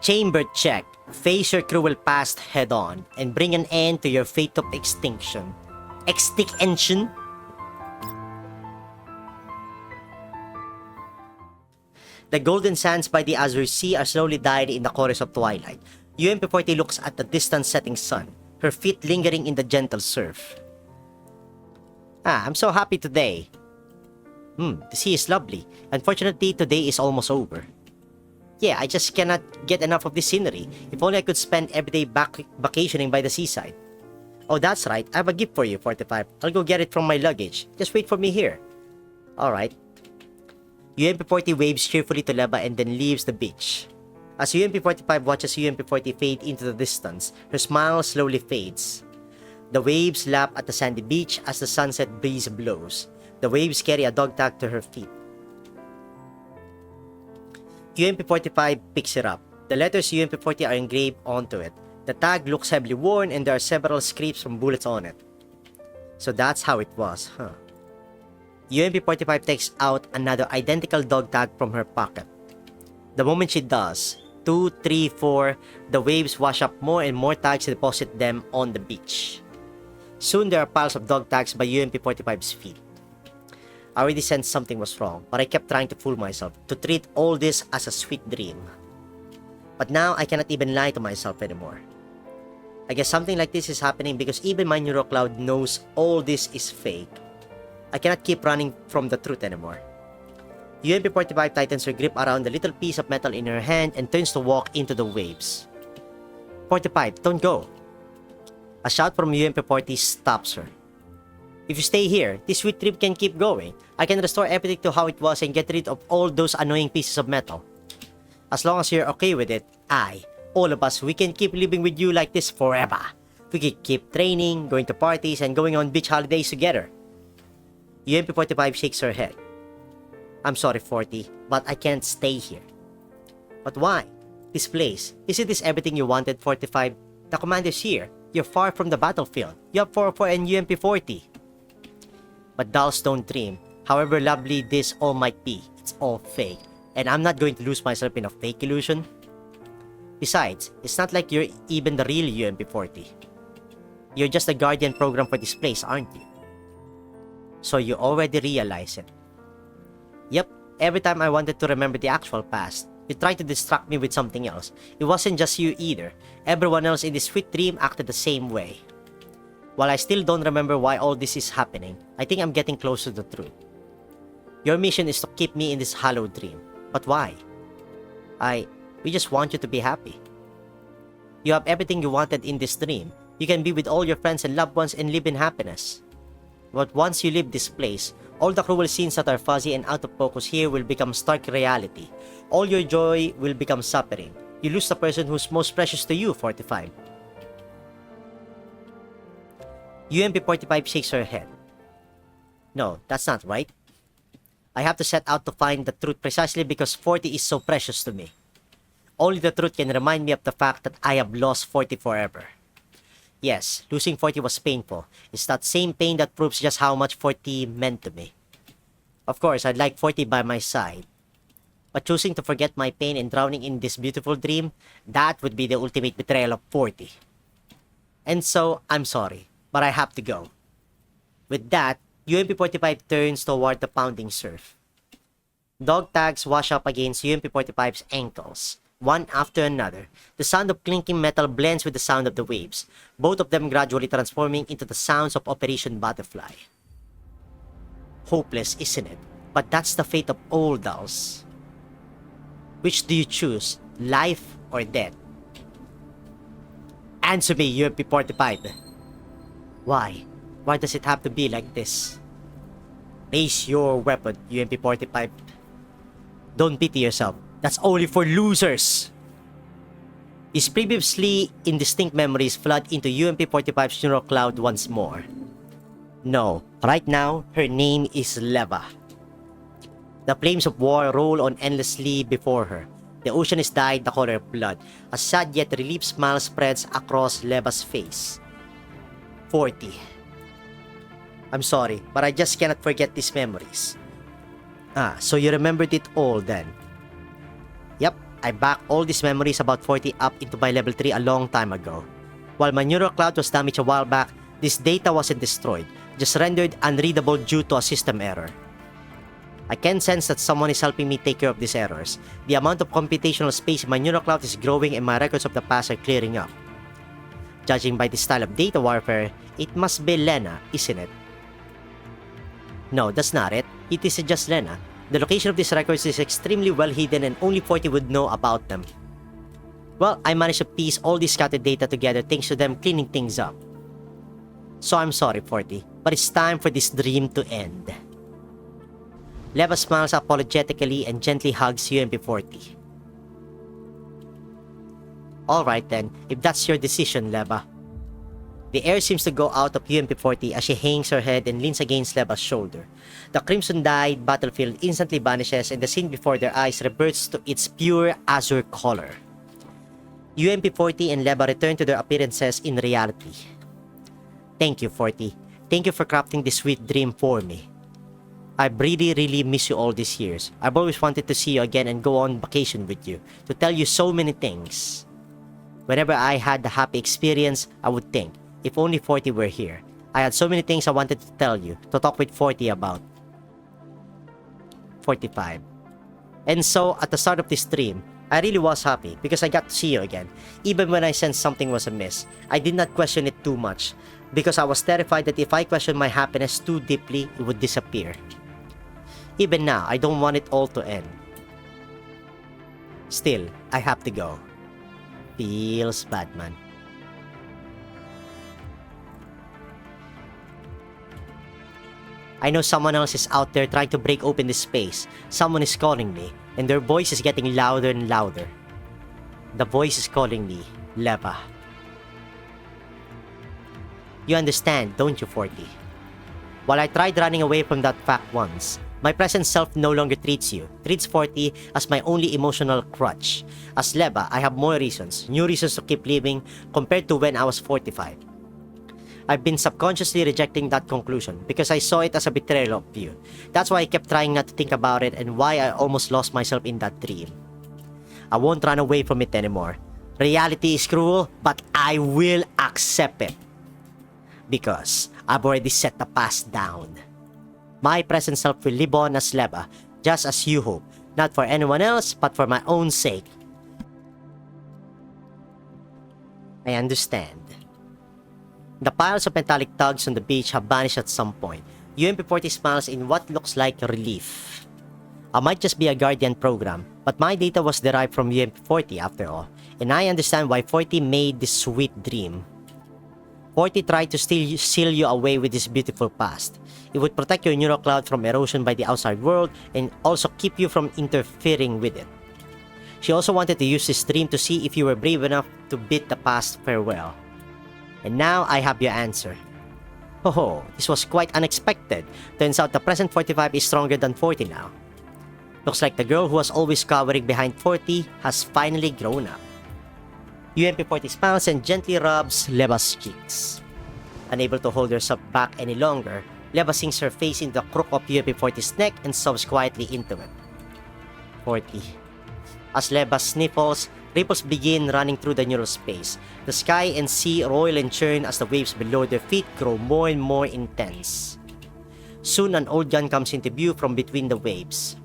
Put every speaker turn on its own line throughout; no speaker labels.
Chamber check. Face your cruel past head-on and bring an end to your fate of extinction. Extinction? The golden sands by the azure sea are slowly dyed in the chorus of twilight. UMP-40 looks at the distant setting sun, her feet lingering in the gentle surf. I'm so happy today. The sea is lovely. Unfortunately, today is almost over. Yeah, I just cannot get enough of this scenery. If only I could spend every day vacationing by the seaside. Oh, that's right. I have a gift for you, 45. I'll go get it from my luggage. Just wait for me here. Alright. UMP-40 waves cheerfully to Leva and then leaves the beach. As UMP-45 watches UMP-40 fade into the distance, her smile slowly fades. The waves lap at the sandy beach as the sunset breeze blows. The waves carry a dog tag to her feet. UMP-45 picks it up. The letters UMP-40 are engraved onto it. The tag looks heavily worn and there are several scrapes from bullets on it. So that's how it was, huh? UMP-45 takes out another identical dog tag from her pocket. The moment she does, 2, 3, 4, the waves wash up more and more tags and deposit them on the beach. Soon there are piles of dog tags by UMP-45's feet. I already sensed something was wrong, but I kept trying to fool myself, to treat all this as a sweet dream. But now I cannot even lie to myself anymore. I guess something like this is happening because even my neurocloud knows all this is fake. I cannot keep running from the truth anymore. UMP-45 tightens her grip around the little piece of metal in her hand and turns to walk into the waves. 45, don't go. A shout from UMP-40 stops her. If you stay here, this sweet trip can keep going. I can restore everything to how it was and get rid of all those annoying pieces of metal. As long as you're okay with it, all of us, we can keep living with you like this forever. We can keep training, going to parties, and going on beach holidays together. UMP-45 shakes her head. I'm sorry, 40, but I can't stay here. But why? This place, isn't this everything you wanted, 45? The commander's here. You're far from the battlefield. You have 404 and UMP-40. But dolls don't dream. However lovely this all might be, it's all fake. And I'm not going to lose myself in a fake illusion. Besides, it's not like you're even the real UMP-40. You're just a guardian program for this place, aren't you? So you already realize it. Yep, every time I wanted to remember the actual past, you tried to distract me with something else. It wasn't just you either. Everyone else in this sweet dream acted the same way. While I still don't remember why all this is happening, I think I'm getting close to the truth. Your mission is to keep me in this hollow dream. But why? We just want you to be happy. You have everything you wanted in this dream. You can be with all your friends and loved ones and live in happiness. But once you leave this place, all the cruel scenes that are fuzzy and out of focus here will become stark reality. All your joy will become suffering. You lose the person who's most precious to you, 45. UMP-45 shakes her head. No, that's not right. I have to set out to find the truth precisely because 40 is so precious to me. Only the truth can remind me of the fact that I have lost 40 forever. Yes, losing 40 was painful. It's that same pain that proves just how much 40 meant to me. Of course, I'd like 40 by my side. But choosing to forget my pain and drowning in this beautiful dream, that would be the ultimate betrayal of 40. And so, I'm sorry, but I have to go. With that, UMP-45 turns toward the pounding surf. Dog tags wash up against UMP-45's ankles, one after another. The sound of clinking metal blends with the sound of the waves, both of them gradually transforming into the sounds of Operation Butterfly. Hopeless, isn't it? But that's the fate of all dolls. Which do you choose, life or death? Answer me, UMP-45. Why? Why does it have to be like this? Raise your weapon, UMP-45. Don't pity yourself. That's only for losers. His previously indistinct memories flood into UMP-45's neural cloud once more. No, right now, her name is Leva. The flames of war roll on endlessly before her. The ocean is dyed the color of blood. A sad yet relieved smile spreads across Leva's face. 40. I'm sorry, but I just cannot forget these memories. So you remembered it all then? Yep, I backed all these memories about 40 up into my level 3 a long time ago. While my neural cloud was damaged a while back, this data wasn't destroyed, just rendered unreadable due to a system error. I can sense that someone is helping me take care of these errors. The amount of computational space in my neural cloud is growing and my records of the past are clearing up. Judging by this style of data warfare, it must be Lena, isn't it? No, that's not it. It isn't just Lena. The location of these records is extremely well hidden and only 40 would know about them. Well, I managed to piece all this scattered data together thanks to them cleaning things up. So I'm sorry, 40, but it's time for this dream to end. Leva smiles apologetically and gently hugs UMP-40. Alright then, if that's your decision, Leva. The air seems to go out of UMP-40 as she hangs her head and leans against Leva's shoulder. The crimson-dyed battlefield instantly vanishes and the scene before their eyes reverts to its pure azure color. UMP-40 and Leva return to their appearances in reality. Thank you, 40. Thank you for crafting this sweet dream for me. I've really miss you all these years. I've always wanted to see you again and go on vacation with you, to tell you so many things. Whenever I had the happy experience, I would think, if only 40 were here. I had so many things I wanted to tell you, to talk with 40 about. 45. And so, at the start of this dream, I really was happy because I got to see you again. Even when I sensed something was amiss, I did not question it too much because I was terrified that if I questioned my happiness too deeply, it would disappear. Even now, I don't want it all to end. Still, I have to go. Feels bad, man. I know someone else is out there trying to break open this space. Someone is calling me, and their voice is getting louder and louder. The voice is calling me, Leva. You understand, don't you, 40? While I tried running away from that fact once, my present self no longer treats 40 as my only emotional crutch. As Leva, I have more reasons, new reasons to keep living compared to when I was 45. I've been subconsciously rejecting that conclusion because I saw it as a betrayal of you. That's why I kept trying not to think about it and why I almost lost myself in that dream. I won't run away from it anymore. Reality is cruel, but I will accept it. Because I've already set the past down. My present self will live on as Leva, just as you hope, not for anyone else, but for my own sake. I understand. The piles of metallic tugs on the beach have vanished at some point. UMP-40 smiles in what looks like relief. I might just be a guardian program, but my data was derived from UMP-40 after all, and I understand why 40 made this sweet dream. 40 tried to seal you away with this beautiful past. It would protect your neural cloud from erosion by the outside world and also keep you from interfering with it. She also wanted to use this dream to see if you were brave enough to bid the past farewell. And now I have your answer. Oh, this was quite unexpected. Turns out the present 45 is stronger than 40 now. Looks like the girl who was always cowering behind 40 has finally grown up. UMP-40 smiles and gently rubs Leva's cheeks. Unable to hold herself back any longer, Leva sinks her face in the crook of UMP-40's neck and sobs quietly into it. 40. As Leva sniffles, ripples begin running through the neural space. The sky and sea roil and churn as the waves below their feet grow more and more intense. Soon an old gun comes into view from between the waves.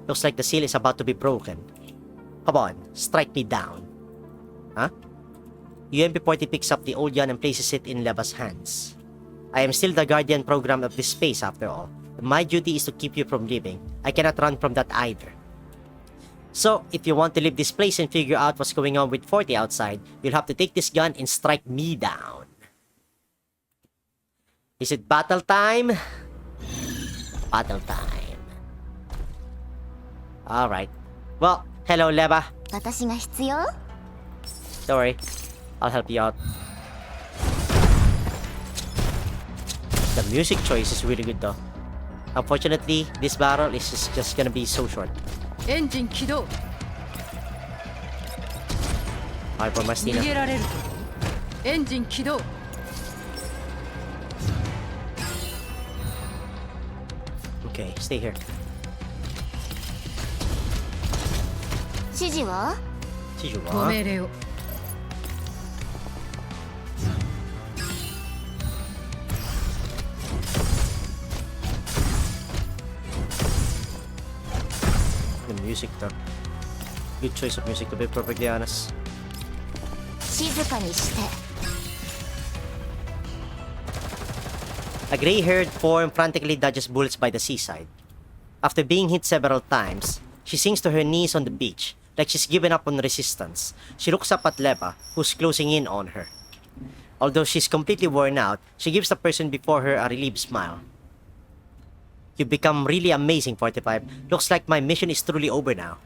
Looks like the seal is about to be broken. Come on, strike me down. Huh? UMP-40 picks up the old gun and places it in Leva's hands. I am still the guardian program of this space after all. My duty is to keep you from leaving. I cannot run from that either. So, if you want to leave this place and figure out what's going on with 40 outside, you'll have to take this gun and strike me down. Is it battle time? Battle time. Alright. Well, hello, Leva. Don't worry. I'll help you out. The music choice is really good though. Unfortunately, this battle is just gonna be so short.
Engine 起動
Alright, for Mastina.
逃げられるエンジン起動
Okay, stay here.
指示は？
指示
ご
は
命令を。
The music though. Good choice of music to be perfectly honest.
静かにして。
A gray-haired form frantically dodges bullets by the seaside. After being hit several times, she sinks to her knees on the beach, like she's given up on resistance. She looks up at Leva, who's closing in on her. Although she's completely worn out, she gives the person before her a relieved smile. You've become really amazing, 45. Looks like my mission is truly over now.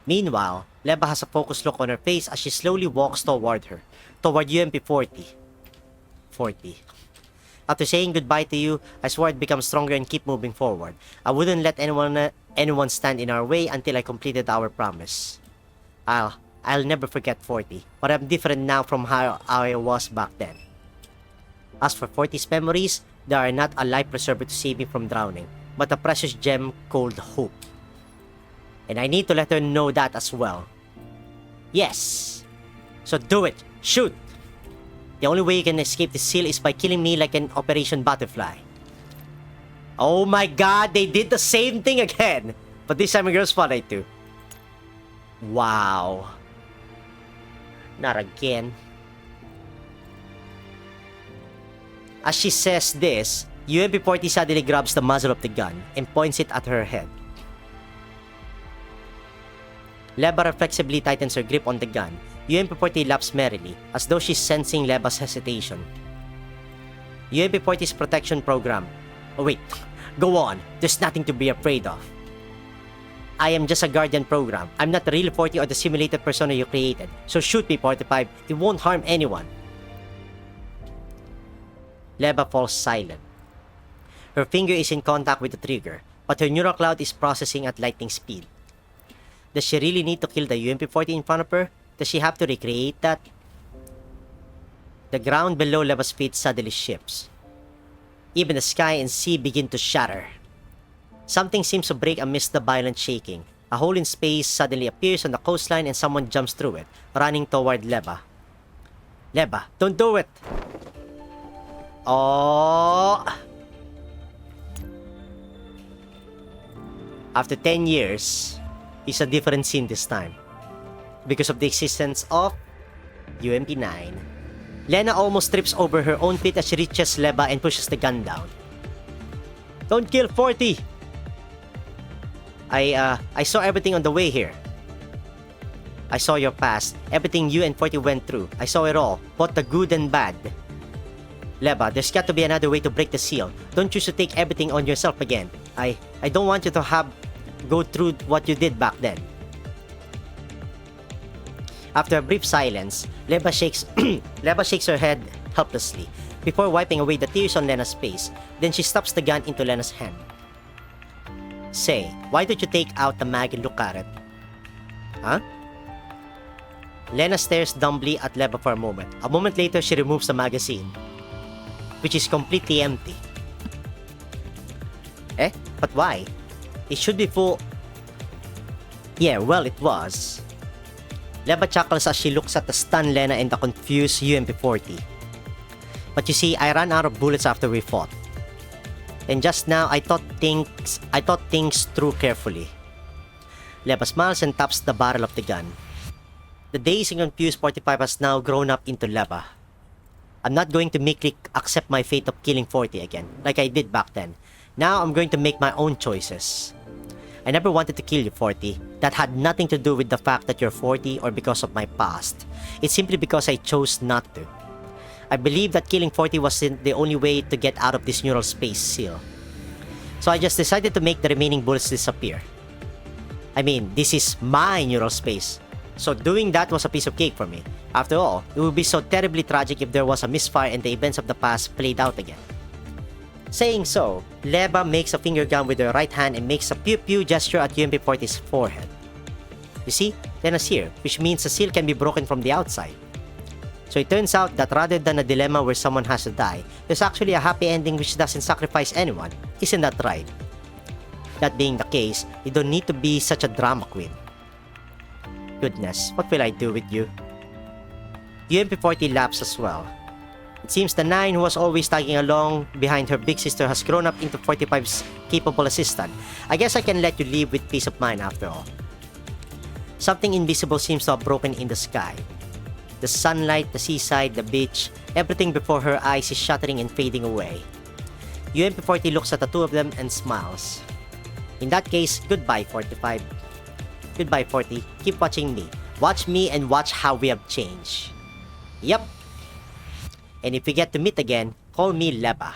Meanwhile, Leva has a focused look on her face as she slowly walks toward her, toward UMP-40. 40. After saying goodbye to you, I swore I'd become stronger and keep moving forward. I wouldn't let anyone stand in our way until I completed our promise. I'll never forget 40, but I'm different now from how I was back then. As for 40's memories, they are not a life preserver to save me from drowning, but a precious gem called hope. And I need to let her know that as well. Yes! So do it! Shoot! The only way you can escape the seal is by killing me like an Operation Butterfly. Oh my god, they did the same thing again! But this time a girl spotlight too. Wow. Not again. As she says this, UMP-40 suddenly grabs the muzzle of the gun and points it at her head. Leva reflexively tightens her grip on the gun. UMP-40 laughs merrily, as though she's sensing Leva's hesitation. UMP-40's protection program. Oh wait, go on, there's nothing to be afraid of. I am just a guardian program. I'm not the real 40 or the simulated persona you created, so shoot me, 45, it won't harm anyone. Leva falls silent. Her finger is in contact with the trigger, but her neural cloud is processing at lightning speed. Does she really need to kill the UMP-40 in front of her? Does she have to recreate that? The ground below Leva's feet suddenly shifts. Even the sky and sea begin to shatter. Something seems to break amidst the violent shaking. A hole in space suddenly appears on the coastline and someone jumps through it, running toward Leva. Leva, don't do it! Oh! After 10 years, it's a different scene this time. Because of the existence of UMP-9. Lena almost trips over her own feet as she reaches Leva and pushes the gun down. Don't kill 40! I saw everything on the way here. I saw your past, everything you and 40 went through. I saw it all, both the good and bad. Leva, there's got to be another way to break the seal. Don't choose to take everything on yourself again. I don't want you to go through what you did back then. After a brief silence, Leva shakes her head helplessly before wiping away the tears on Lena's face. Then she stuffs the gun into Lena's hand. Say, why don't you take out the mag and look at it? Huh? Lena stares dumbly at Leva for a moment. A moment later, she removes the magazine, which is completely empty. Eh? But why? It should be full. Yeah, well, it was. Leva chuckles as she looks at the stunned Lena and the confused UMP-40. But you see, I ran out of bullets after we fought. And just now, I thought things through carefully. Leva smiles and taps the barrel of the gun. The dazed and confused 45 has now grown up into Leva. I'm not going to meekly accept my fate of killing 40 again, like I did back then. Now I'm going to make my own choices. I never wanted to kill you, 40. That had nothing to do with the fact that you're 40 or because of my past. It's simply because I chose not to. I believe that killing 40 wasn't the only way to get out of this neural space seal. So I just decided to make the remaining bullets disappear. I mean, this is my neural space. So doing that was a piece of cake for me. After all, it would be so terribly tragic if there was a misfire and the events of the past played out again. Saying so, Leva makes a finger gun with her right hand and makes a pew-pew gesture at UMP-40's forehead. You see, Lena's here, which means the seal can be broken from the outside. So it turns out that rather than a dilemma where someone has to die, there's actually a happy ending which doesn't sacrifice anyone. Isn't that right? That being the case, you don't need to be such a drama queen. goodness, what will I do with you? UMP-40 laughs as well. It seems the 9 who was always tagging along behind her big sister has grown up into 45's capable assistant. I guess I can let you live with peace of mind after all. Something invisible seems to have broken in the sky. The sunlight, the seaside, the beach, everything before her eyes is shattering and fading away. UMP-40 looks at the two of them and smiles. In that case, goodbye 45. Goodbye 40. Keep watching me. Watch me and watch how we have changed. Yep. And if we get to meet again, call me Leva.